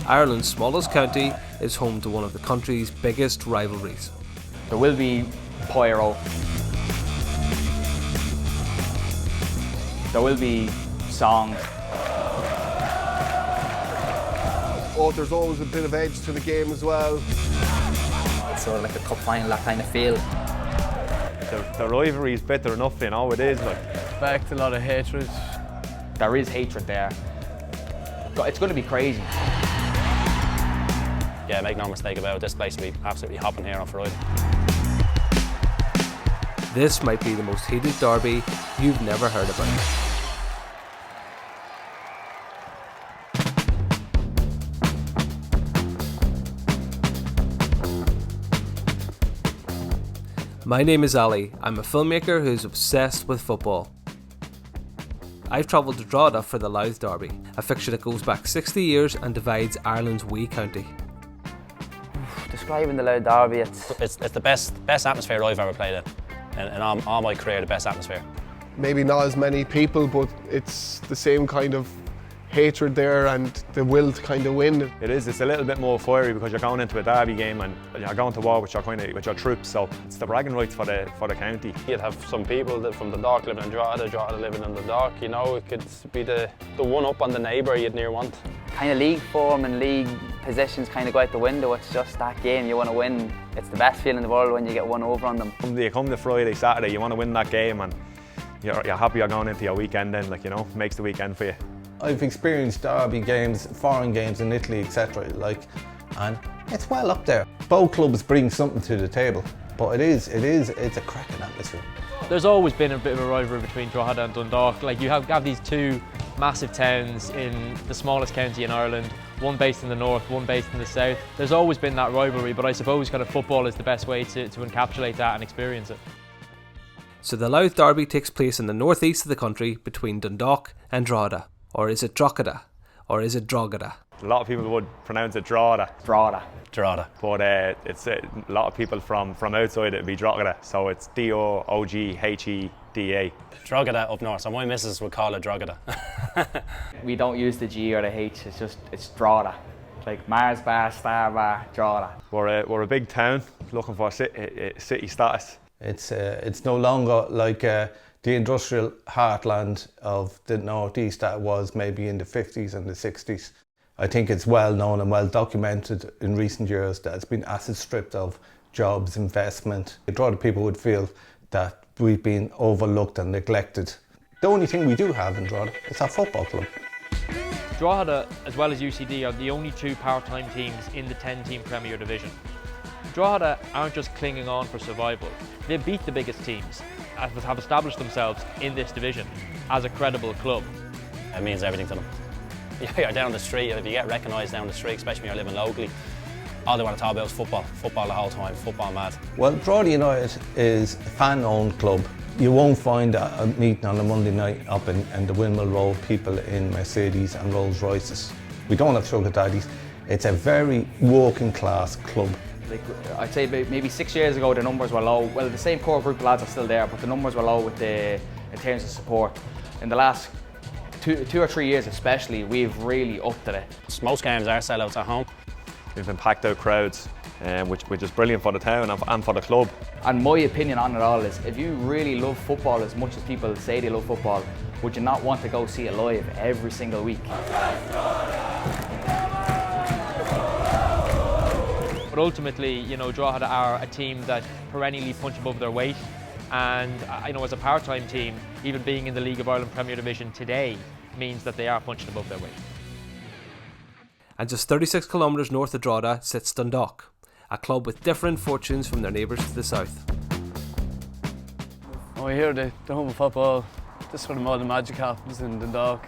Ireland's smallest county is home to one of the country's biggest rivalries. There will be pyro. There will be songs. Oh, there's always a bit of edge to the game as well. It's sort of like a cup final, that kind of feel. The rivalry is bitter enough, you know, it is like. Expect a lot of hatred. There is hatred there. It's going to be crazy. Yeah, make no mistake about it, this place will be absolutely hopping here on Friday. This might be the most heated derby you've never heard about. My name is Ali. I'm a filmmaker who's obsessed with football. I've travelled to Drogheda for the Louth derby, a fixture that goes back 60 years and divides Ireland's wee county. Describing the Louth derby, It's the best atmosphere I've ever played in all my career, the best atmosphere. Maybe not as many people, but it's the same kind of hatred there and the will to kind of win. It's a little bit more fiery because you're going into a derby game and you're going to war with your troops, so it's the bragging rights for the county. You'd have some people that from Dundalk living in Drogheda living in Dundalk, you know, it could be the one up on the neighbour you'd near want. kind of league form and league positions kind of go out the window. It's just that game you want to win. It's the best feeling in the world when you get one over on them. You come to Friday, Saturday, you want to win that game and you're happy you're going into your weekend then, like, you know, makes the weekend for you. I've experienced derby games, foreign games in Italy, etc. And it's well up there. Both clubs bring something to the table, but it's a cracking atmosphere. There's always been a bit of a rivalry between Drogheda and Dundalk. Like you have these two massive towns in the smallest county in Ireland, one based in the north, one based in the south. There's always been that rivalry, but I suppose kind of football is the best way to encapsulate that and experience it. So the Louth derby takes place in the northeast of the country between Dundalk and Drogheda. Or is it Drogheda? Or is it Drogheda? A lot of people would pronounce it Drogheda. Drogheda. But it's a lot of people from outside it would be Drogheda, so it's D-O-O-G-H-E-D-A. Drogheda up north, so my missus would call it Drogheda. We don't use the G or the H, it's Drogheda. Like Mars bar, Star bar, Drogheda. We're a big town looking for city status. It's no longer like the industrial heartland of the northeast that it was maybe in the 50s and the 60s. I think it's well known and well documented in recent years that it's been asset stripped of jobs, investment. A lot of people would feel that we've been overlooked and neglected. The only thing we do have in Drogheda is our football club. Drogheda, as well as UCD, are the only two part-time teams in the 10-team Premier Division. Drogheda aren't just clinging on for survival. They beat the biggest teams and have established themselves in this division as a credible club. It means everything to them. You're down the street, if you get recognised down the street, especially when you're living locally, all they want to talk about is football. Football the whole time, football mad. Well, Drogheda United is a fan-owned club. You won't find a meeting on a Monday night up in the Windmill Road, people in Mercedes and Rolls Royces. We don't have sugar daddies. It's a very working class club. Like, I'd say maybe 6 years ago the numbers were low. Well, the same core group of lads are still there, but the numbers were low in terms of support. In the last two or 3 years especially, we've really upped it. Most games are sellouts at home. We've been packed out crowds, which is brilliant for the town and for the club. And my opinion on it all is, if you really love football as much as people say they love football, would you not want to go see it live every single week? But ultimately, you know, Drogheda are a team that perennially punch above their weight. And you know, as a part-time team, even being in the League of Ireland Premier Division today means that they are punching above their weight. And just 36 kilometres north of Drogheda sits Dundalk, a club with different fortunes from their neighbours to the south. Oh, here the home of football. This is where all the magic happens in Dundalk.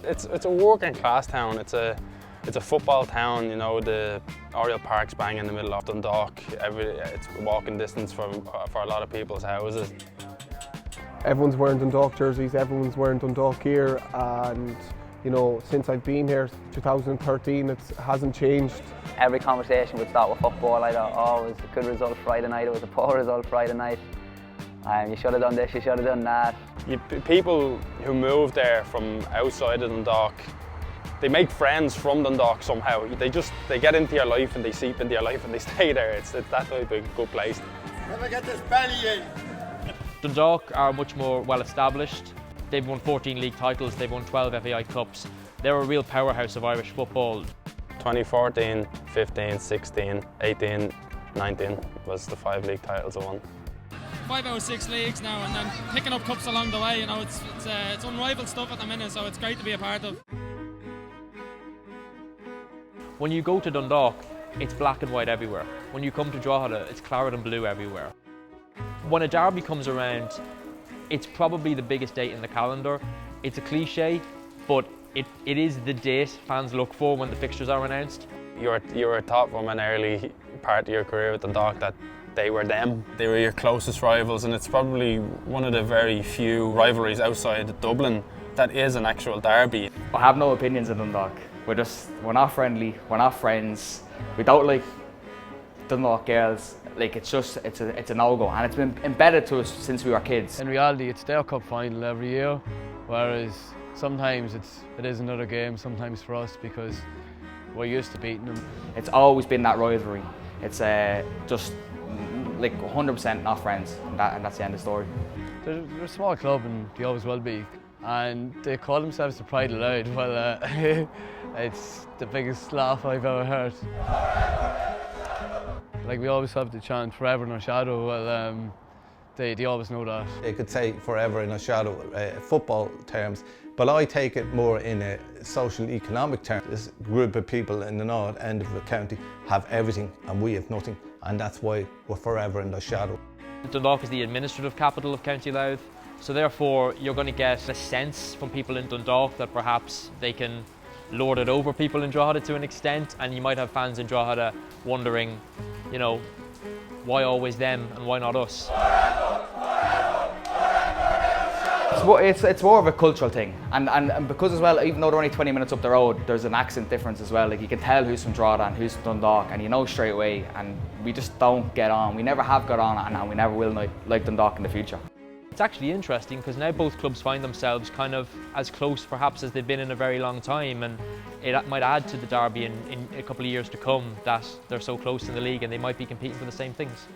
It's a working class town. It's a football town. You know, the Oriel Park's bang in the middle of Dundalk. It's walking distance for a lot of people's houses. Everyone's wearing Dundalk jerseys, everyone's wearing Dundalk gear, and you know, since I've been here, 2013, it hasn't changed. Every conversation would start with football. I thought, oh, it was a good result Friday night, it was a poor result Friday night. You should have done this, you should have done that. People who move there from outside of Dundalk, they make friends from Dundalk somehow. They get into your life and they seep into your life and they stay there. It's that type of good place. Let me get this belly in. Dundalk are much more well established. They've won 14 league titles, they've won 12 FAI Cups. They're a real powerhouse of Irish football. 2014, 15, 16, 18, 19 was the 5 league titles I won. 5 out of 6 leagues now, and then picking up cups along the way. You know, it's unrivaled stuff at the minute, so it's great to be a part of. When you go to Dundalk, it's black and white everywhere. When you come to Drogheda, it's claret and blue everywhere. When a derby comes around, it's probably the biggest date in the calendar. It's a cliche, but it is the date fans look for when the fixtures are announced. You were taught from an early part of your career with Dundalk that they were them. They were your closest rivals, and it's probably one of the very few rivalries outside of Dublin that is an actual derby. I have no opinions in Dundalk. We're not friendly, we're not friends. We don't like Dundalk girls. Like it's a no-go, and it's been embedded to us since we were kids. In reality, it's their cup final every year, whereas sometimes it is another game sometimes for us because we're used to beating them. It's always been that rivalry. It's just like 100% not friends, and that's the end of the story. They're a small club and they always will be, and they call themselves the Pride of Louth. Well, it's the biggest laugh I've ever heard. Like we always have the chant forever in our shadow. Well, they always know that. They could say forever in a shadow, football terms, but I take it more in a social economic term. This group of people in the north end of the county have everything and we have nothing, and that's why we're forever in the shadow. Dundalk is the administrative capital of County Louth, so therefore you're going to get a sense from people in Dundalk that perhaps they can lord it over people in Drogheda to an extent, and you might have fans in Drogheda wondering, you know, why always them and why not us? It's more of a cultural thing, and because as well, even though they're only 20 minutes up the road, there's an accent difference as well. Like you can tell who's from Drogheda and who's from Dundalk, and you know straight away, and we just don't get on. We never have got on, and we never will like Dundalk in the future. It's actually interesting because now both clubs find themselves kind of as close perhaps as they've been in a very long time, and it might add to the derby in a couple of years to come that they're so close in the league and they might be competing for the same things.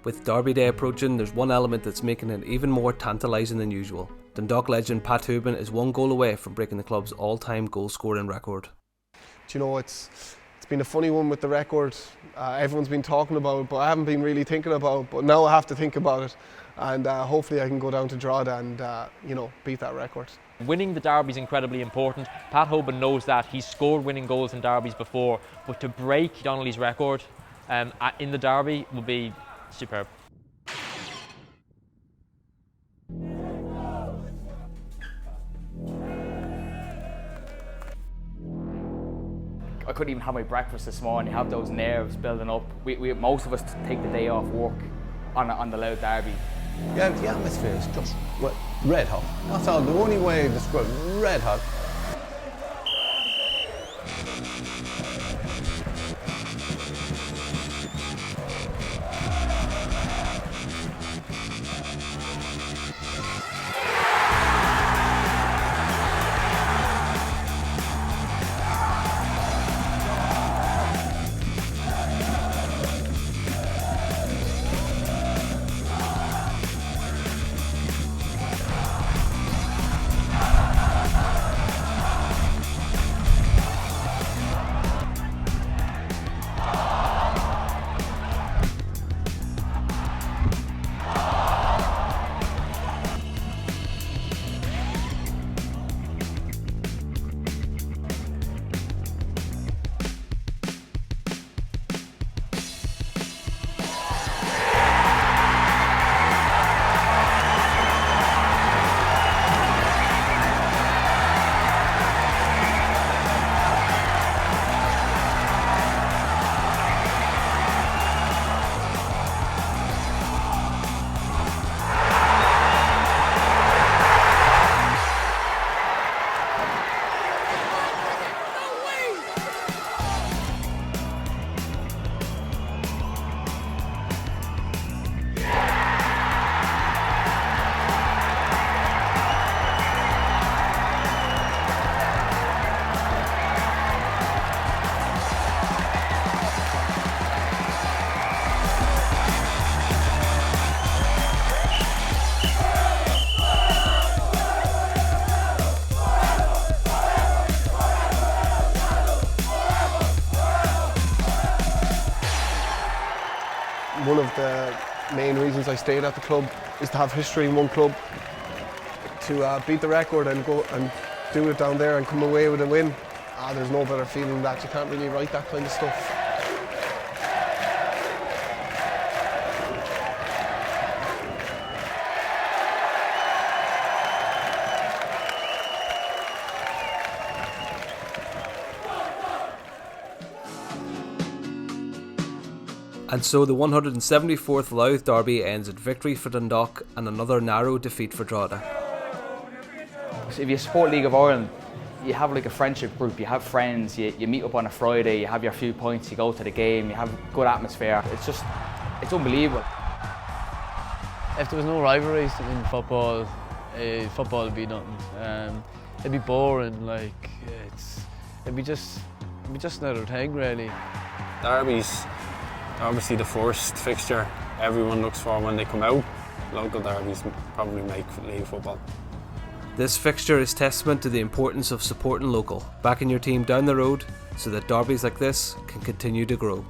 With Derby Day approaching, there's one element that's making it even more tantalising than usual. Dundalk legend Pat Hooban is 1 goal away from breaking the club's all-time goal scoring record. Do you know, it's been a funny one with the record. Everyone's been talking about it, but I haven't been really thinking about it. But now I have to think about it, and hopefully I can go down to Drogheda and beat that record. Winning the derby is incredibly important. Pat Hooban knows that. He's scored winning goals in derbies before, but to break Donnelly's record in the derby will be superb. I couldn't even have my breakfast this morning. You have those nerves building up. Most of us take the day off work on the Louth derby. Yeah, the atmosphere is just red hot. That's all. The only way to describe it, red hot. main reasons I stayed at the club is to have history in one club, to beat the record and go and do it down there and come away with a win. There's no better feeling than that. You can't really write that kind of stuff. And so the 174th Louth derby ends at victory for Dundalk and another narrow defeat for Drogheda. So if you support League of Ireland, you have like a friendship group, you have friends, you meet up on a Friday, you have your few points, you go to the game, you have good atmosphere. It's unbelievable. If there was no rivalries in football, football would be nothing. It'd be boring, like it'd be just another thing really. Derbies, obviously the first fixture everyone looks for when they come out. Local derbies probably make league football. This fixture is testament to the importance of supporting local, backing your team down the road so that derbies like this can continue to grow.